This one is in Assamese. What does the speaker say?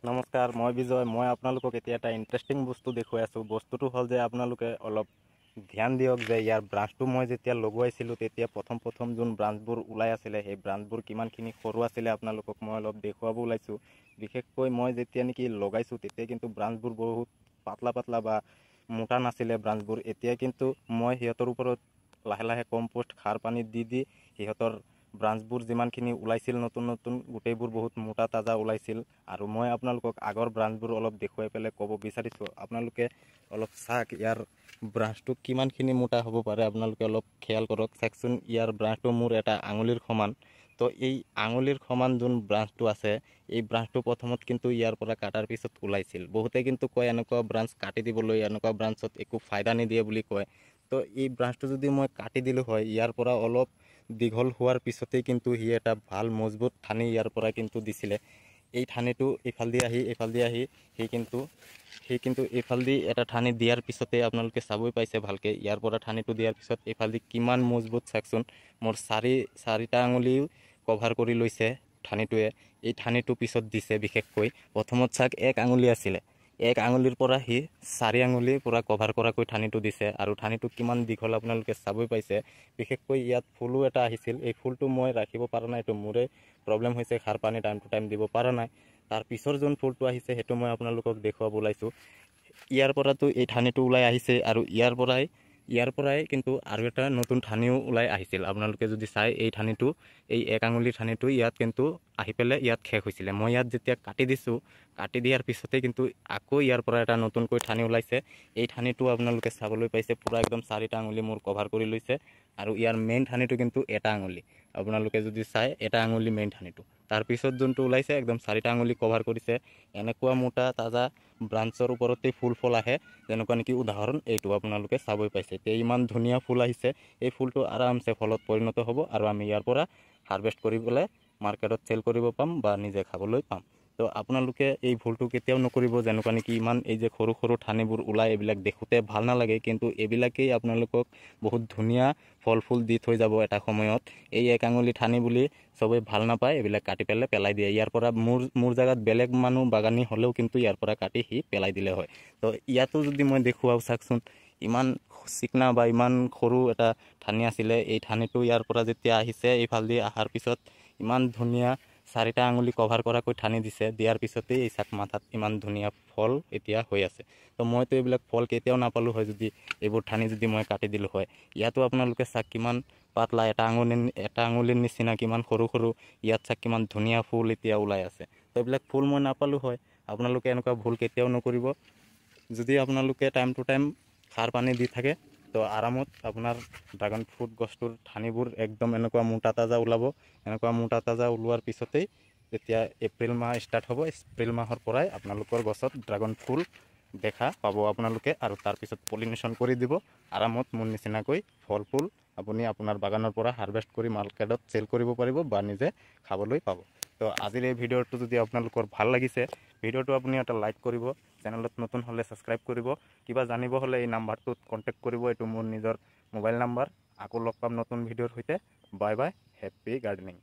নমস্কাৰ, মই বিজয়। মই আপোনালোকক এতিয়া এটা ইণ্টাৰেষ্টিং বস্তু দেখুৱাই আছোঁ। বস্তুটো হ'ল যে আপোনালোকে অলপ ধ্যান দিয়ক যে ইয়াৰ ব্ৰাঞ্চটো মই যেতিয়া লগোৱাইছিলোঁ তেতিয়া প্ৰথম যোন ব্ৰাঞ্চবোৰ ওলাই আছিলে সেই ব্ৰাঞ্চবোৰ কিমানখিনি সৰু আছিলে আপোনালোকক মই অলপ দেখুৱাব ওলাইছোঁ। বিশেষকৈ মই যেতিয়া নেকি লগাইছোঁ তেতিয়া কিন্তু ব্ৰাঞ্চবোৰ বহুত পাতলা বা মোটা নাছিলে ব্ৰাঞ্চবোৰ। এতিয়া কিন্তু মই সিহঁতৰ ওপৰত লাহে লাহে কম্পোষ্ট সাৰ পানী দি সিহঁতৰ ব্ৰাঞ্চবোৰ যিমানখিনি ওলাইছিল নতুন গোটেইবোৰ বহুত মোটা তাজা ওলাইছিল। আৰু মই আপোনালোকক আগৰ ব্ৰাঞ্চবোৰ অলপ দেখুৱাই পেলাই ক'ব বিচাৰিছোঁ, আপোনালোকে অলপ চাওক ইয়াৰ ব্ৰাঞ্চটো কিমানখিনি মোটা হ'ব পাৰে। আপোনালোকে অলপ খেয়াল কৰক, চাওকচোন ইয়াৰ ব্ৰাঞ্চটো মোৰ এটা আঙুলিৰ সমান। তো এই আঙুলিৰ সমান যোন ব্ৰাঞ্চটো আছে এই ব্ৰাঞ্চটো প্ৰথমত কিন্তু ইয়াৰ পৰা কাটাৰ পিছত ওলাইছিল। বহুতে কিন্তু কয় এনেকুৱা ব্ৰাঞ্চ কাটি দিবলৈ, এনেকুৱা ব্ৰাঞ্চত একো ফাইদা নিদিয়ে বুলি কয়। তো এই ব্ৰাঞ্চটো যদি মই কাটি দিলোঁ হয়, ইয়াৰ পৰা অলপ দীঘল হোৱাৰ পিছতেই কিন্তু সি এটা ভাল মজবুত ঠানি ইয়াৰ পৰা কিন্তু দিছিলে। এই ঠানিটো এইফালদি আহি সি কিন্তু এইফালদি এটা ঠানি দিয়াৰ পিছতে আপোনালোকে চাবই পাইছে ভালকৈ। ইয়াৰ পৰা ঠানিটো দিয়াৰ পিছত এইফালদি কিমান মজবুত চাওকচোন। মোৰ চাৰিটা আঙুলিও কভাৰ কৰি লৈছে ঠানিটোৱে। এই ঠানিটো পিছত দিছে বিশেষকৈ। প্ৰথমত চাওক এক আঙুলি আছিলে, এক আঙুলিৰ পৰা সি 4 আঙুলিৰ পৰা কভাৰ কৰাকৈ ঠানিটো দিছে। আৰু ঠানিটো কিমান দীঘল আপোনালোকে চাবই পাইছে। বিশেষকৈ ইয়াত ফুলো এটা আহিছিল, এই ফুলটো মই ৰাখিব পৰা নাই, এইটো মোৰে প্ৰব্লেম হৈছে, সাৰ পানী টাইম টু টাইম দিব পৰা নাই। তাৰ পিছৰ যোন ফুলটো আহিছে সেইটো মই আপোনালোকক দেখুৱাব ওলাইছোঁ। ইয়াৰ পৰাতো এই ঠানিটো ওলাই আহিছে আৰু ইয়াৰ পৰাই কিন্তু আৰু এটা নতুন ঠানিও ওলাই আহিছিল। আপোনালোকে যদি চাই এই ঠানিটো, এই এক আঙুলিৰ ঠানিটো ইয়াত কিন্তু আহি পেলাই ইয়াত শেষ হৈছিলে। মই ইয়াত যেতিয়া কাটি দিছোঁ, কাটি দিয়াৰ পিছতে কিন্তু আকৌ ইয়াৰ পৰা এটা নতুনকৈ ঠানি ওলাইছে। এই ঠানিটো আপোনালোকে চাবলৈ পাইছে, পূৰা একদম 4টা আঙুলি মোৰ কভাৰ কৰি লৈছে। আৰু ইয়াৰ মেইন ঠানিটো কিন্তু এটা আঙুলি। আপোনালোকে যদি চাই এটা আঙুলি মেইন ঠানিটো, তাৰপিছত যোনটো ওলাইছে একদম 4টা আঙুলি কভাৰ কৰিছে। এনেকুৱা মোটা তাজা ব্ৰাঞ্চৰ ওপৰতেই ফল আহে, যেনেকুৱা নেকি উদাহৰণ এইটো আপোনালোকে চাবই পাইছে। এতিয়া ইমান ধুনীয়া ফুল আহিছে, এই ফুলটো আৰামছে ফলত পৰিণত হ'ব আৰু আমি ইয়াৰ পৰা হাৰভেষ্ট কৰি পেলাই মাৰ্কেটত চেল কৰিব পাম বা নিজে খাবলৈ পাম। তো আপোনালোকে এই ভুলটো কেতিয়াও নকৰিব, যেনেকুৱা নেকি ইমান এই যে সৰু ঠানিবোৰ ওলাই, এইবিলাক দেখোঁতে ভাল নালাগে, কিন্তু এইবিলাকেই আপোনালোকক বহুত ধুনীয়া ফল ফুল দি থৈ যাব এটা সময়ত। এই এক আঙুলি ঠানি বুলি চবেই ভাল নাপায়, এইবিলাক কাটি পেলাই দিয়ে। ইয়াৰ পৰা মোৰ জেগাত বেলেগ মানুহ বাগানী হ'লেও কিন্তু ইয়াৰ পৰা কাটি সি পেলাই দিলে হয়। তো ইয়াতো যদি মই দেখুৱাওঁ, চাওকচোন ইমান চিকনা বা ইমান সৰু এটা ঠানি আছিলে। এই ঠানিটো ইয়াৰ পৰা যেতিয়া আহিছে, এইফালদি অহাৰ পিছত ইমান ধুনীয়া 4টা আঙুলি কভাৰ কৰাকৈ ঠানি দিছে। দিয়াৰ পিছতেই এই চাক মাথাত ইমান ধুনীয়া ফল এতিয়া হৈ আছে। তো মইতো এইবিলাক ফল কেতিয়াও নাপালোঁ হয় যদি এইবোৰ ঠানি যদি মই কাটি দিলোঁ হয়। ইয়াতো আপোনালোকে চাক কিমান পাতলা, এটা আঙুলিৰ নিচিনা কিমান সৰু। ইয়াত চাক কিমান ধুনীয়া ফুল এতিয়া ওলাই আছে। তো এইবিলাক ফুল মই নাপালোঁ হয়। আপোনালোকে এনেকুৱা ভুল কেতিয়াও নকৰিব। যদি আপোনালোকে টাইম টু টাইম সাৰ পানী দি থাকে, তো আৰামত আপোনাৰ ড্ৰাগন ফ্ৰুট গছটোৰ ঠানিবোৰ একদম এনেকুৱা মোটা তাজা ওলাব। এনেকুৱা মোটা তাজা ওলোৱাৰ পিছতেই যেতিয়া এপ্ৰিল মাহ ষ্টাৰ্ট হ'ব, এপ্ৰিল মাহৰ পৰাই আপোনালোকৰ গছত ড্ৰাগন ফুল দেখা পাব আপোনালোকে। আৰু তাৰপিছত পলিনেশ্যন কৰি দিব আৰামত মোৰ নিচিনাকৈ ফল ফুল আপুনি আপোনাৰ বাগানৰ পৰা হাৰভেষ্ট কৰি মাৰ্কেটত চেল কৰিব পাৰিব বা নিজে খাবলৈ পাব। তো আজিৰ এই ভিডিঅ'টো যদি আপোনালোকৰ ভাল লাগিছে, ভিডিঅ'টো আপুনি এটা লাইক কৰিব, চেনেলত নতুন হ'লে ছাবস্ক্ৰাইব কৰিব। কিবা জানিব হ'লে এই নাম্বাৰটোত কণ্টেক্ট কৰিব, এইটো মোৰ নিজৰ মোবাইল নাম্বাৰ। আকৌ লগ পাম নতুন ভিডিঅ'ৰ সৈতে। Bye bye, happy gardening.